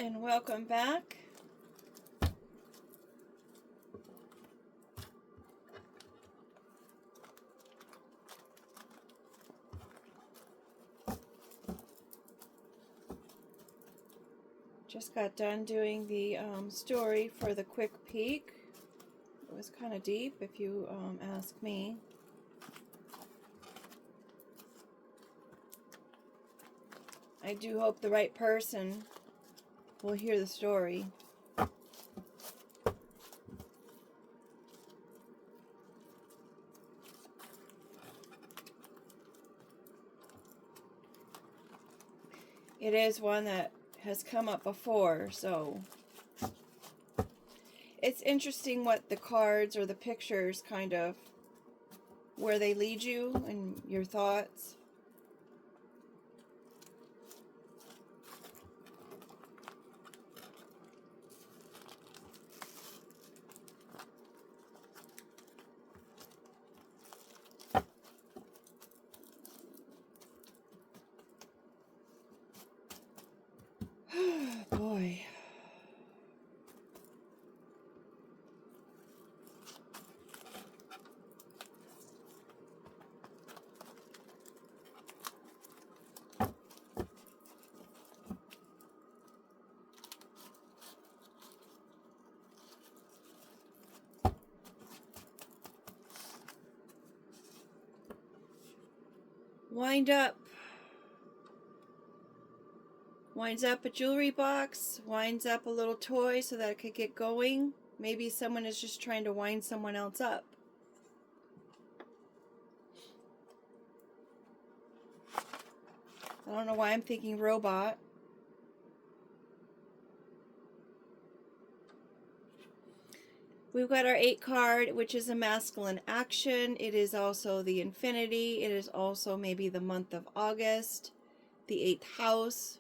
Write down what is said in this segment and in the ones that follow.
and welcome back. Just got done doing the story for the quick peek. It was kind of deep, if you ask me. I do hope the right person will hear the story. It is one that has come up before, so it's interesting what the cards or the pictures kind of, where they lead you and your thoughts. Boy. Wind up. Winds up a jewelry box, winds up a little toy so that it could get going. Maybe someone is just trying to wind someone else up. I don't know why I'm thinking robot. We've got our 8 card, which is a masculine action. It is also the infinity. It is also maybe the month of August, the 8th house.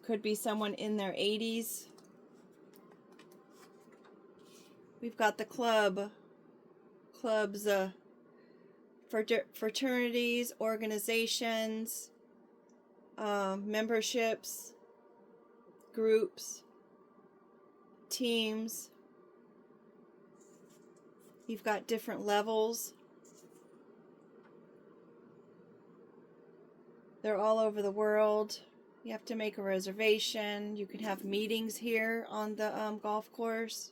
Could be someone in their 80s. We've got the clubs, fraternities, organizations, memberships, groups, teams. You've got different levels. They're all over the world. You have to make a reservation. You can have meetings here on the golf course.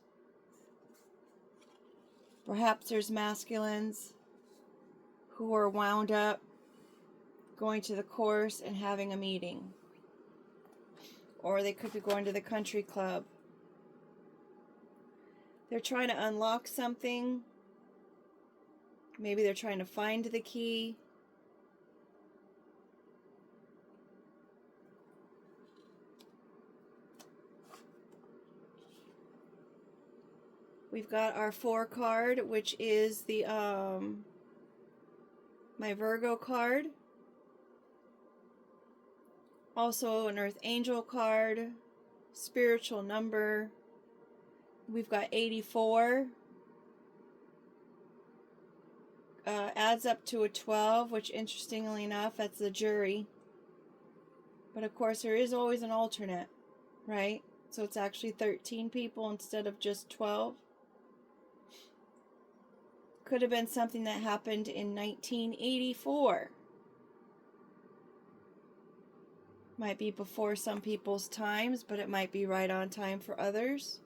Perhaps there's masculines who are wound up going to the course and having a meeting. Or they could be going to the country club. They're trying to unlock something. Maybe they're trying to find the key. We've got our 4 card, which is the my Virgo card. Also an Earth Angel card, spiritual number. We've got 84. Adds up to a 12, which interestingly enough, that's the jury. But of course, there is always an alternate, right? So it's actually 13 people instead of just 12. Could have been something that happened in 1984. Might be before some people's times, but it might be right on time for others.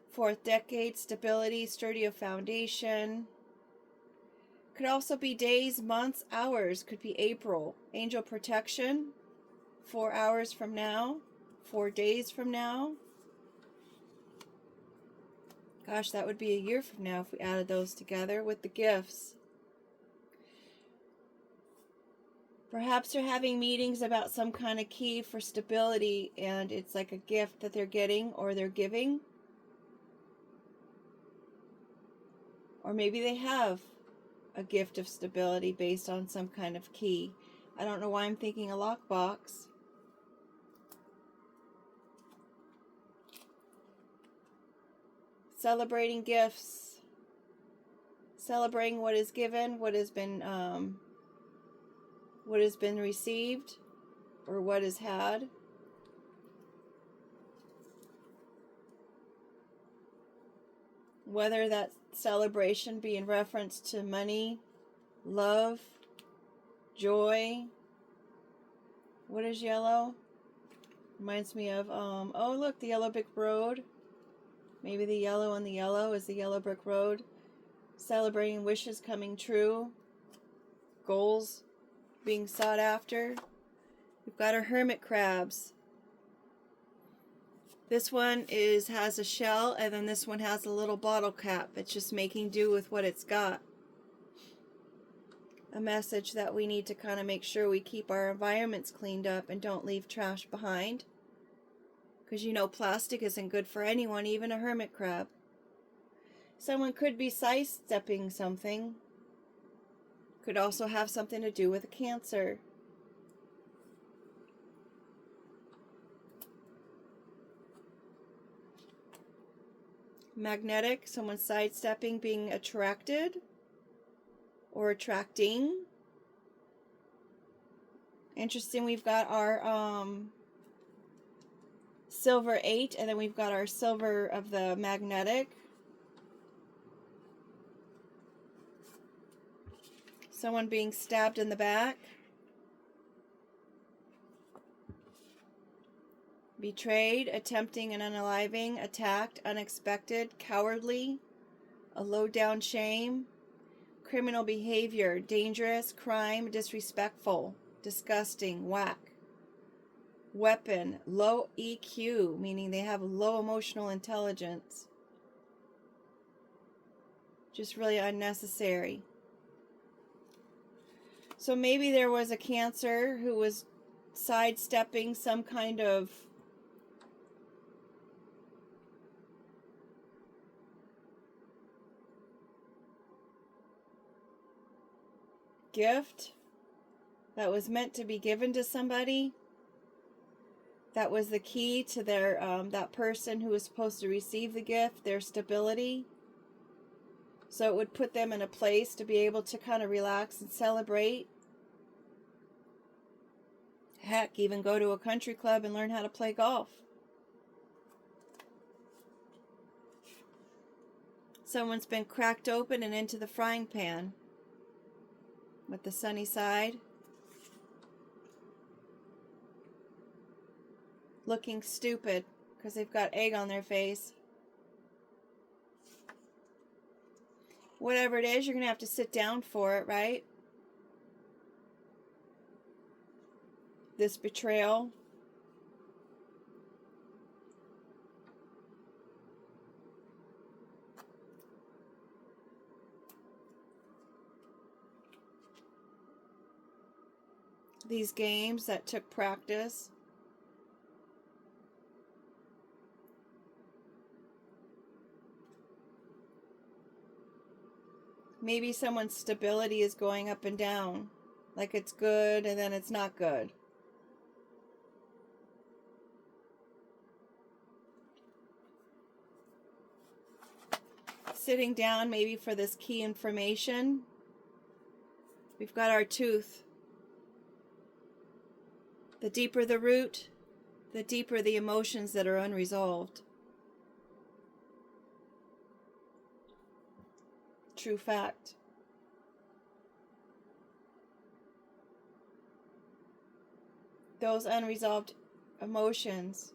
Fourth decade, stability, sturdy foundation. Could also be days, months, hours. Could be April. Angel protection, 4 hours from now, 4 days from now. Gosh, that would be a year from now if we added those together with the gifts. Perhaps they're having meetings about some kind of key for stability, and it's like a gift that they're getting or they're giving. Or maybe they have a gift of stability based on some kind of key. I don't know why I'm thinking a lockbox. Celebrating gifts. Celebrating what is given, what has been received, or what is had. Whether that celebration be in reference to money, love, joy. What is yellow? Reminds me of, oh look, the yellow brick road. Maybe the yellow on the yellow is the yellow brick road. Celebrating wishes coming true. Goals being sought after. We've got our hermit crabs. This one has a shell, and then this one has a little bottle cap. It's just making do with what it's got. A message that we need to kind of make sure we keep our environments cleaned up and don't leave trash behind. Because you know plastic isn't good for anyone, even a hermit crab. Someone could be sidestepping something. Could also have something to do with a cancer. Magnetic, someone sidestepping, being attracted or attracting. Interesting, we've got our silver 8, and then we've got our silver of the magnetic. Someone being stabbed in the back. Betrayed, attempting an unaliving, attacked, unexpected, cowardly, a low down shame, criminal behavior, dangerous, crime, disrespectful, disgusting, whack. Weapon, low EQ, meaning they have low emotional intelligence. Just really unnecessary. So maybe there was a Cancer who was sidestepping some kind of gift that was meant to be given to somebody. That was the key to their that person who was supposed to receive the gift, their stability. So it would put them in a place to be able to kind of relax and celebrate. Heck, even go to a country club and learn how to play golf. Someone's been cracked open and into the frying pan with the sunny side. Looking stupid because they've got egg on their face. Whatever it is, you're going to have to sit down for it, right? This betrayal. These games that took practice. Maybe someone's stability is going up and down. Like it's good and then it's not good. Sitting down maybe for this key information. We've got our tooth. The deeper the root, the deeper the emotions that are unresolved. True fact. Those unresolved emotions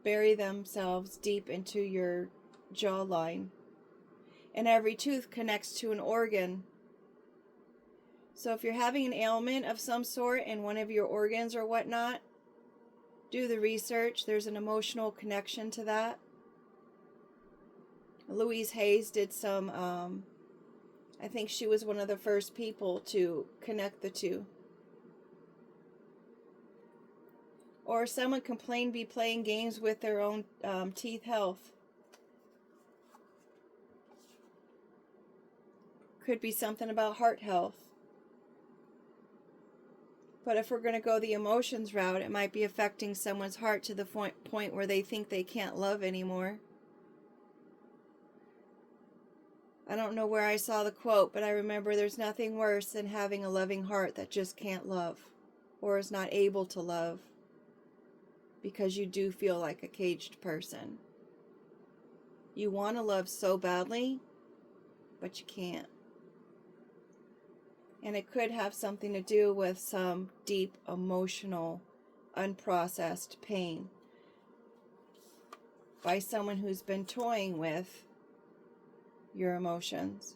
bury themselves deep into your jawline. And every tooth connects to an organ. So if you're having an ailment of some sort in one of your organs or whatnot, do the research. There's an emotional connection to that. Louise Hayes did some, I think she was one of the first people to connect the two. Or someone complained be playing games with their own teeth health. Could be something about heart health. But if we're going to go the emotions route, it might be affecting someone's heart to the point where they think they can't love anymore. I don't know where I saw the quote, but I remember there's nothing worse than having a loving heart that just can't love or is not able to love because you do feel like a caged person. You want to love so badly, but you can't. And it could have something to do with some deep emotional, unprocessed pain by someone who's been toying with your emotions.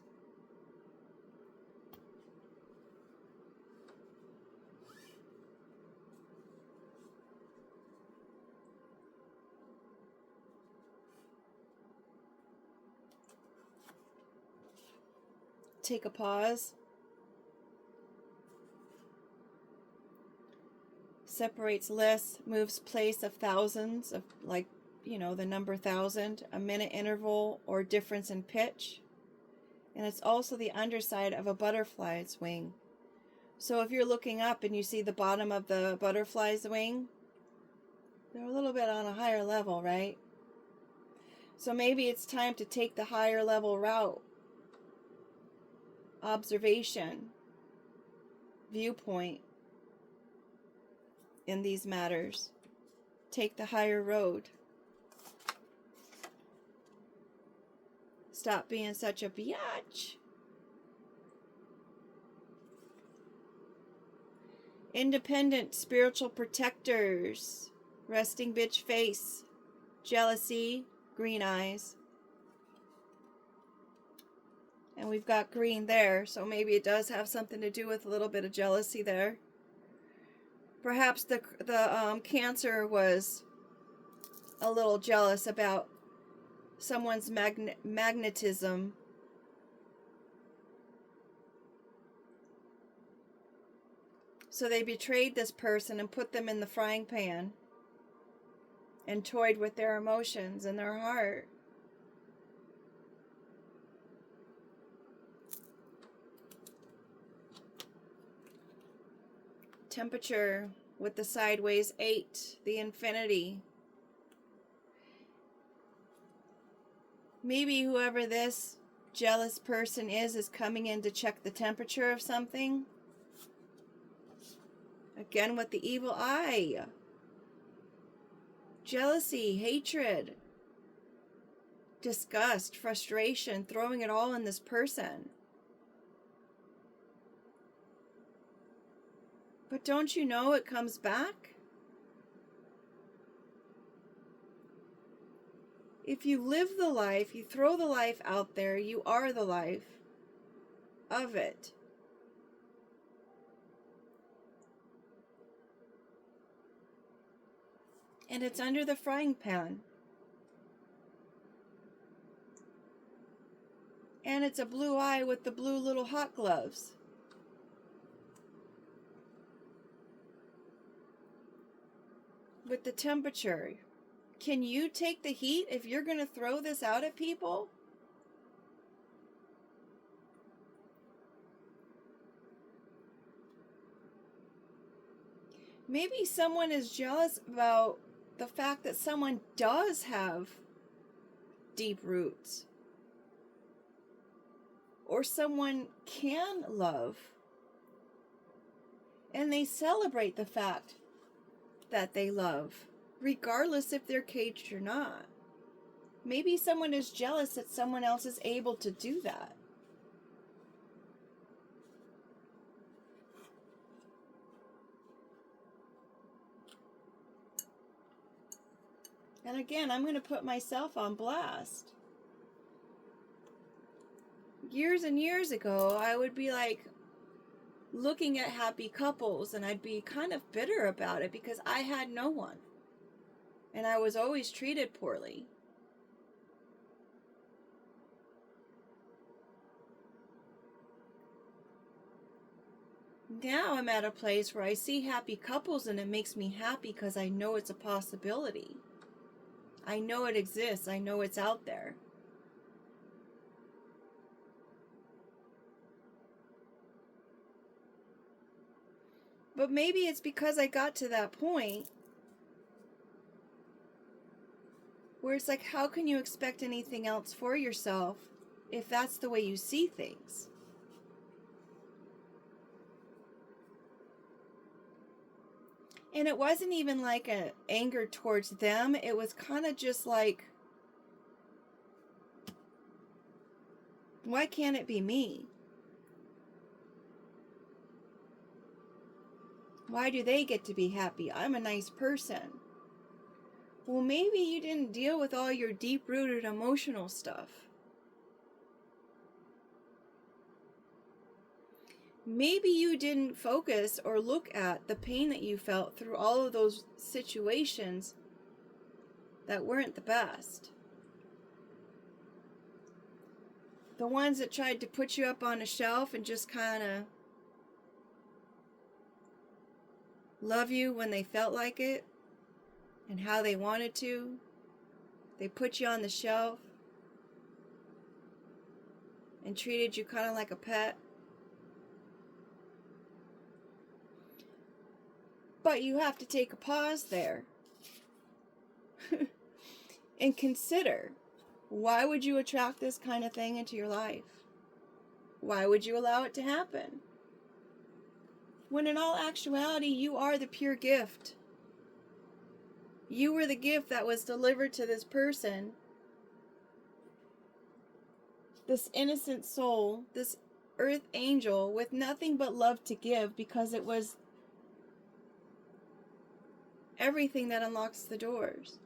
Take a pause. Separates lists, moves place of thousands of, like, the number 1,000, a minute interval or difference in pitch. And it's also the underside of a butterfly's wing. So if you're looking up and you see the bottom of the butterfly's wing, they're a little bit on a higher level, right? So maybe it's time to take the higher level route. Observation, viewpoint in these matters. Take the higher road. Stop being such a biatch. Independent spiritual protectors. Resting bitch face. Jealousy. Green eyes. And we've got green there, so maybe it does have something to do with a little bit of jealousy there. Perhaps the Cancer was a little jealous about someone's magnetism. So they betrayed this person and put them in the frying pan and toyed with their emotions and their heart. Temperature with the sideways 8, the infinity. Maybe whoever this jealous person is coming in to check the temperature of something. Again with the evil eye. Jealousy, hatred, disgust, frustration, throwing it all in this person. But don't you know it comes back? If you live the life, you throw the life out there, you are the life of it. And it's under the frying pan. And it's a blue eye with the blue little hot gloves. With the temperature. Can you take the heat if you're going to throw this out at people? Maybe someone is jealous about the fact that someone does have deep roots. Or someone can love. And they celebrate the fact that they love, regardless if they're caged or not. Maybe someone is jealous that someone else is able to do that. And again, I'm going to put myself on blast. Years and years ago, I would be like looking at happy couples and I'd be kind of bitter about it because I had no one. And I was always treated poorly. Now I'm at a place where I see happy couples and it makes me happy because I know it's a possibility. I know it exists. I know it's out there. But maybe it's because I got to that point where it's like, how can you expect anything else for yourself if that's the way you see things. And it wasn't even like an anger towards them. It was kind of just like, why can't it be me? Why do they get to be happy? I'm a nice person. Well, maybe you didn't deal with all your deep-rooted emotional stuff. Maybe you didn't focus or look at the pain that you felt through all of those situations that weren't the best. The ones that tried to put you up on a shelf and just kind of love you when they felt like it and how they wanted to. They put you on the shelf and treated you kind of like a pet. But you have to take a pause there and consider, why would you attract this kind of thing into your life? Why would you allow it to happen? When in all actuality, you are the pure gift. You were the gift that was delivered to this person, this innocent soul, this earth angel with nothing but love to give, because it was everything that unlocks the doors.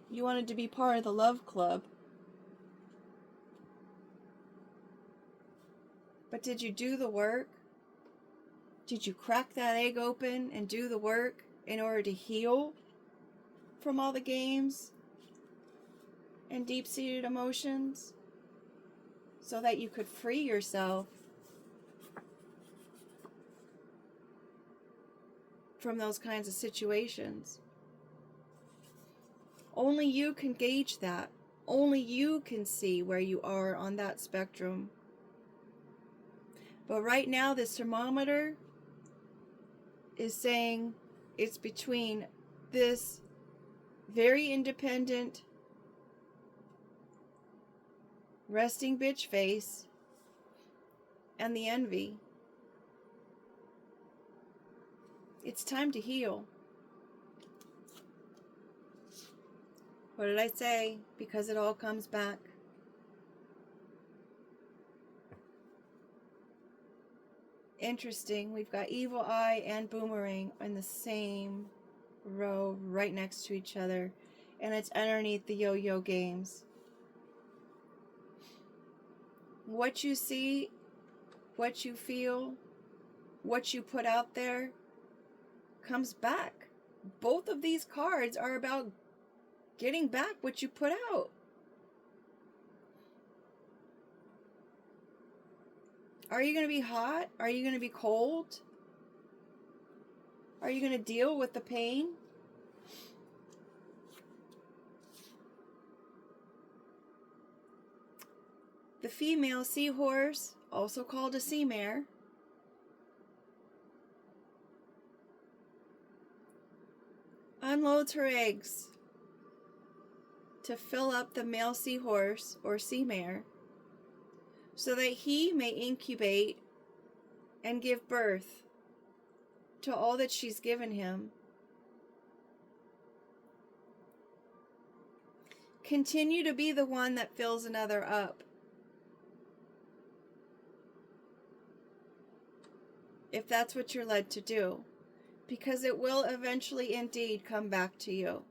You wanted to be part of the love club. But did you do the work? Did you crack that egg open and do the work in order to heal from all the games and deep-seated emotions so that you could free yourself from those kinds of situations? Only you can gauge that. Only you can see where you are on that spectrum. But right now, this thermometer is saying it's between this very independent, resting bitch face and the envy. It's time to heal. What did I say? Because it all comes back. Interesting. We've got Evil Eye and Boomerang in the same row right next to each other. And it's underneath the yo-yo games. What you see, what you feel, what you put out there comes back. Both of these cards are about getting back what you put out. Are you going to be hot? Are you going to be cold? Are you going to deal with the pain? The female seahorse, also called a sea mare, unloads her eggs to fill up the male seahorse or sea mare so that he may incubate and give birth to all that she's given him. Continue to be the one that fills another up. If that's what you're led to do, because it will eventually indeed come back to you.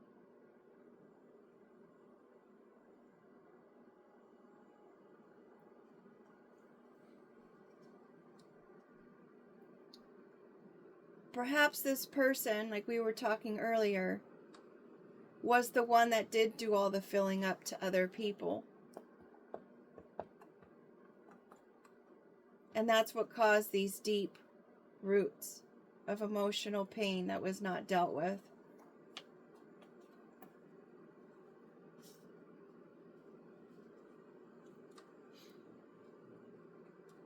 Perhaps this person, like we were talking earlier, was the one that did do all the filling up to other people. And that's what caused these deep roots of emotional pain that was not dealt with.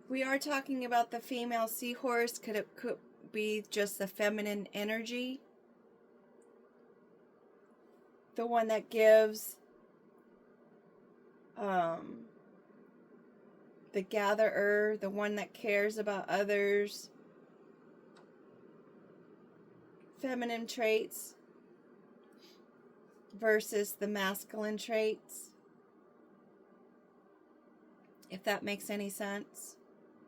We are talking about the female seahorse. Could be just the feminine energy, the one that gives, um, the gatherer, the one that cares about others, feminine traits versus the masculine traits, if that makes any sense.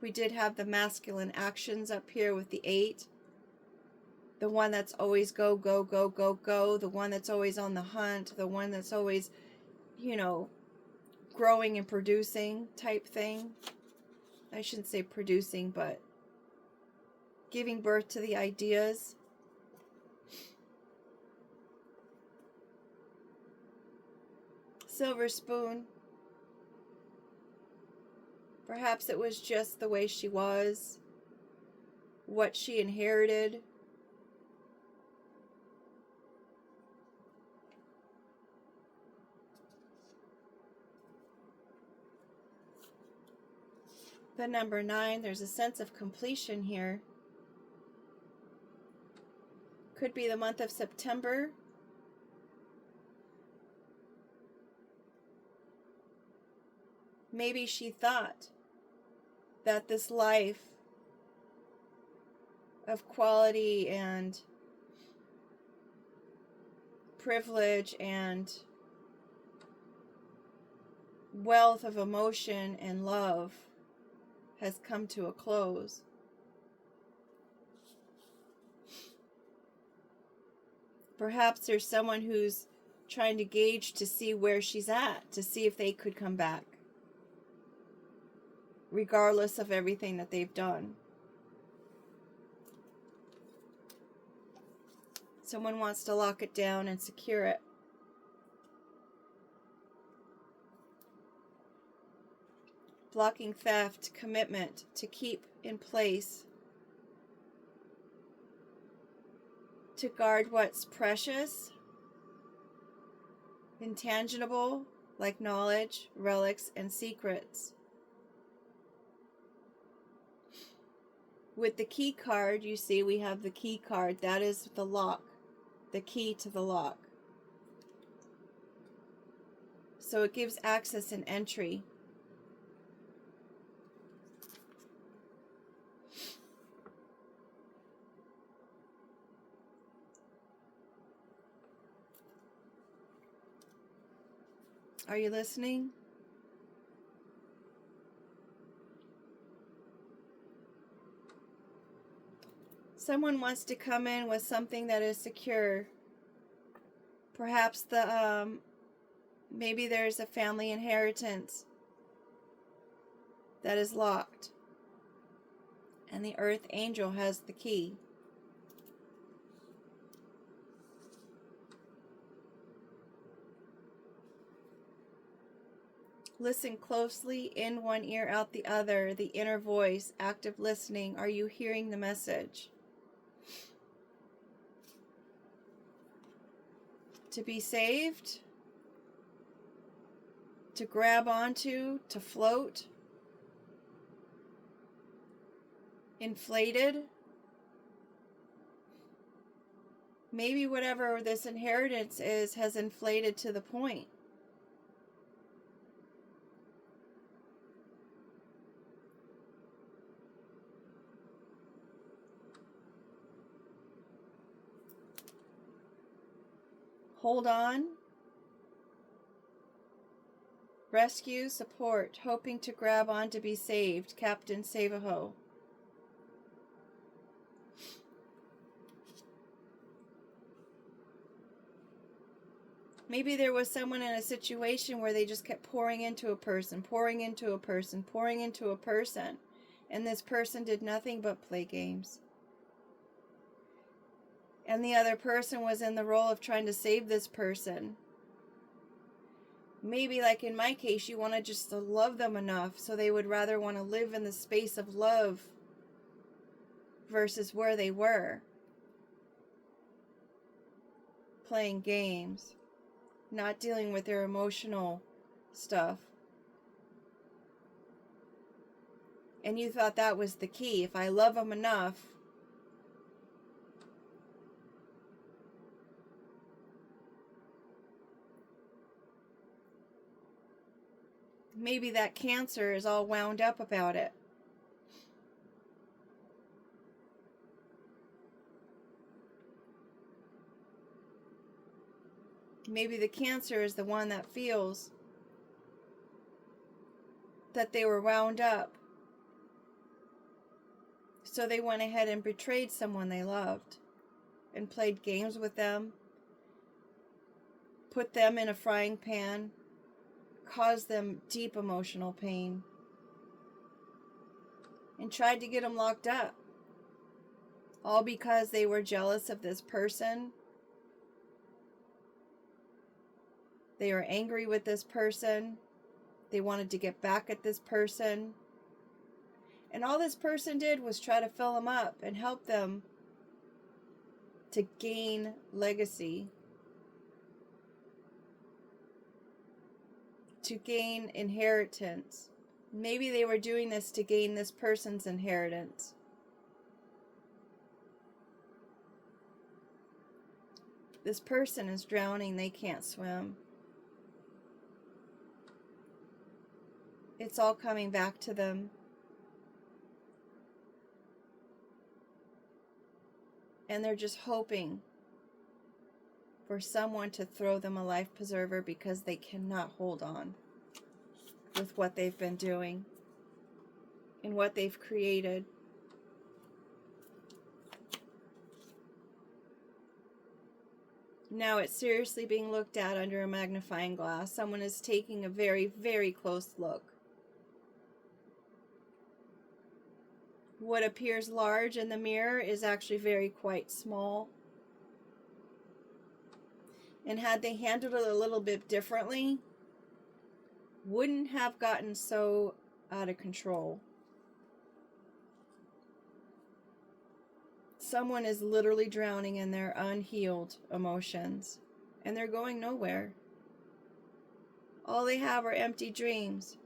We did have the masculine actions up here with the 8. The one that's always go, go, go, go, go. The one that's always on the hunt. The one that's always, growing and producing type thing. I shouldn't say producing, but giving birth to the ideas. Silver spoon. Perhaps it was just the way she was, what she inherited. The number 9, there's a sense of completion here. Could be the month of September. Maybe she thought that this life of quality and privilege and wealth of emotion and love has come to a close. Perhaps there's someone who's trying to gauge to see where she's at, to see if they could come back, regardless of everything that they've done. Someone wants to lock it down and secure it. Blocking theft, commitment to keep in place, to guard what's precious, intangible, like knowledge, relics, and secrets. With the key card, you see we have the key card. That is the lock, the key to the lock. So it gives access and entry. Are you listening? Someone wants to come in with something that is secure. Perhaps maybe there's a family inheritance that is locked, and the earth angel has the key. Listen closely, in one ear, out the other, the inner voice, active listening. Are you hearing the message? To be saved, to grab onto, to float, inflated. Maybe whatever this inheritance is has inflated to the point. Hold on. Rescue, support, hoping to grab on to be saved. Captain Save-A-Ho. Maybe there was someone in a situation where they just kept pouring into a person, pouring into a person, pouring into a person, and this person did nothing but play games. And the other person was in the role of trying to save this person. Maybe, like in my case, you want to just love them enough so they would rather want to live in the space of love versus where they were. Playing games. Not dealing with their emotional stuff. And you thought that was the key. If I love them enough, Maybe that Cancer is all wound up about it. Maybe the Cancer is the one that feels that they were wound up. So they went ahead and betrayed someone they loved and played games with them, put them in a frying pan, caused them deep emotional pain, and tried to get them locked up. All because they were jealous of this person. They were angry with this person. They wanted to get back at this person. And all this person did was try to fill them up and help them to gain legacy, to gain inheritance. Maybe they were doing this to gain this person's inheritance. This person is drowning. They can't swim. It's all coming back to them. And they're just hoping for someone to throw them a life preserver because they cannot hold on with what they've been doing and what they've created. Now it's seriously being looked at under a magnifying glass. Someone is taking a very, very close look. What appears large in the mirror is actually quite small. And had they handled it a little bit differently, wouldn't have gotten so out of control. Someone is literally drowning in their unhealed emotions, and they're going nowhere. All they have are empty dreams.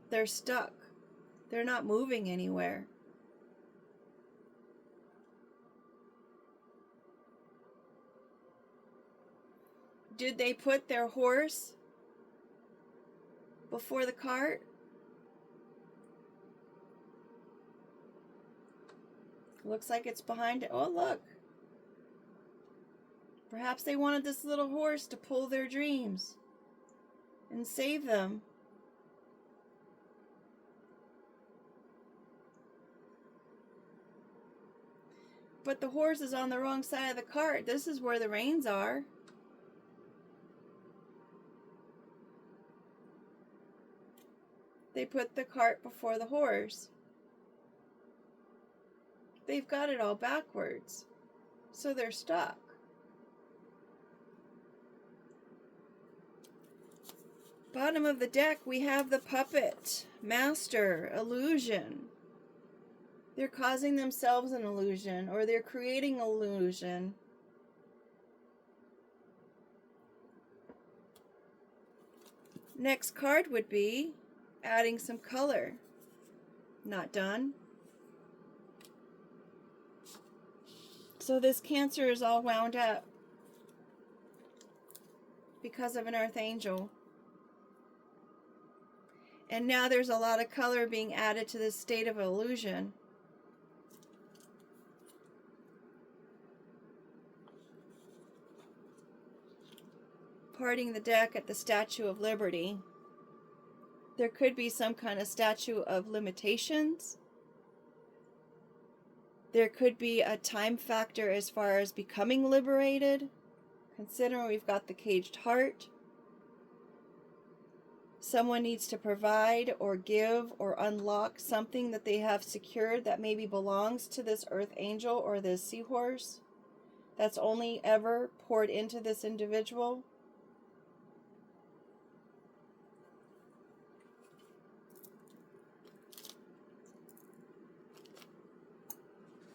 They're stuck. They're not moving anywhere. Did they put their horse before the cart? Looks like it's behind it. Oh, look. Perhaps they wanted this little horse to pull their dreams and save them. But the horse is on the wrong side of the cart. This is where the reins are. They put the cart before the horse. They've got it all backwards. So they're stuck. Bottom of the deck, we have the puppet, master, illusion. They're causing themselves an illusion, or they're creating illusion. Next card would be adding some color. Not done. So this Cancer is all wound up because of an earth angel. And now there's a lot of color being added to this state of illusion. Parting the deck at the Statue of Liberty. There could be some kind of statue of limitations. There could be a time factor as far as becoming liberated. Considering we've got the caged heart. Someone needs to provide or give or unlock something that they have secured that maybe belongs to this earth angel or this seahorse that's only ever poured into this individual.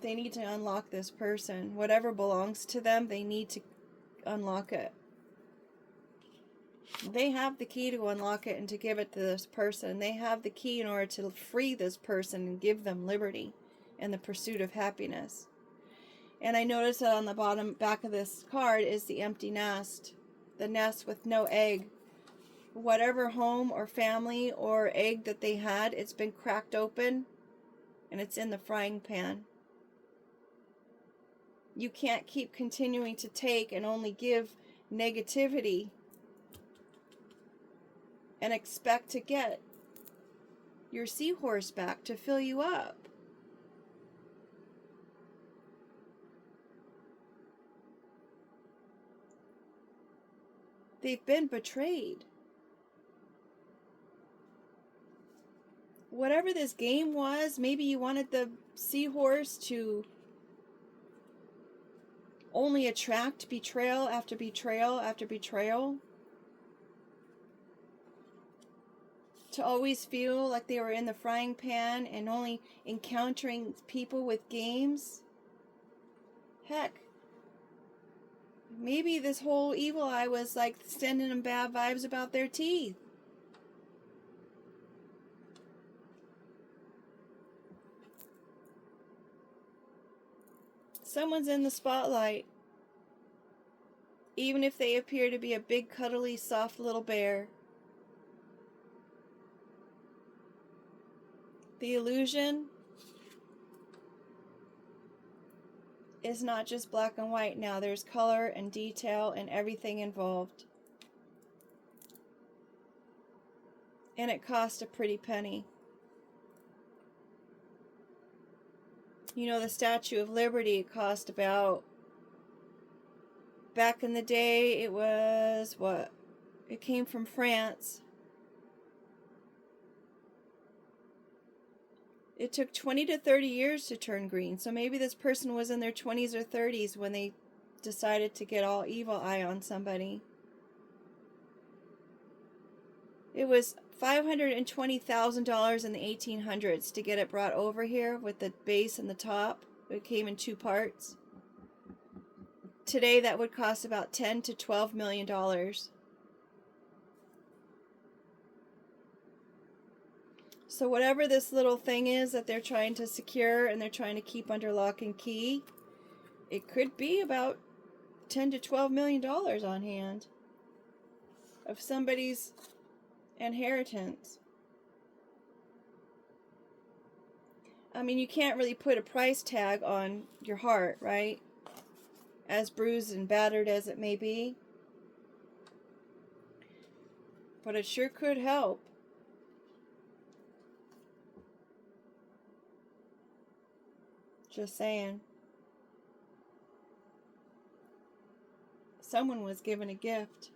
They need to unlock this person. Whatever belongs to them, they need to unlock it. They have the key to unlock it and to give it to this person. They have the key in order to free this person and give them liberty and the pursuit of happiness. And I noticed that on the back of this card is the empty nest. The nest with no egg. whatever home or family or egg that they had, it's been cracked open and it's in the frying pan. You can't keep continuing to take and only give negativity and expect to get your seahorse back to fill you up. They've been betrayed. Whatever this game was, maybe you wanted the seahorse to only attract betrayal after betrayal after betrayal. To always feel like they were in the frying pan and only encountering people with games. Heck, maybe this whole evil eye was like sending them bad vibes about their teeth. Someone's in the spotlight, even if they appear to be a big, cuddly, soft little bear. The illusion is not just black and white now. There's color and detail and everything involved. And it cost a pretty penny. You know, the Statue of Liberty cost about, back in the day, it was, what? It came from France. It took 20 to 30 years to turn green. So maybe this person was in their 20s or 30s when they decided to get all evil eye on somebody. It was $520,000 in the 1800s to get it brought over here with the base and the top. It came in 2 parts. Today that would cost about $10 to $12 million. So whatever this little thing is that they're trying to secure and they're trying to keep under lock and key, it could be about $10 to $12 million on hand of somebody's inheritance. I mean, you can't really put a price tag on your heart, right? As bruised and battered as it may be. But it sure could help. Just saying. Someone was given a gift.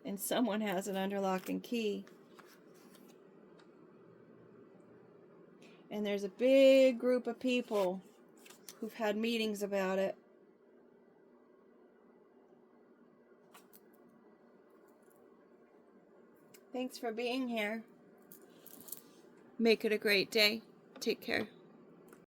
And someone has it under lock and key. And there's a big group of people who've had meetings about it. Thanks for being here. Make it a great day. Take care.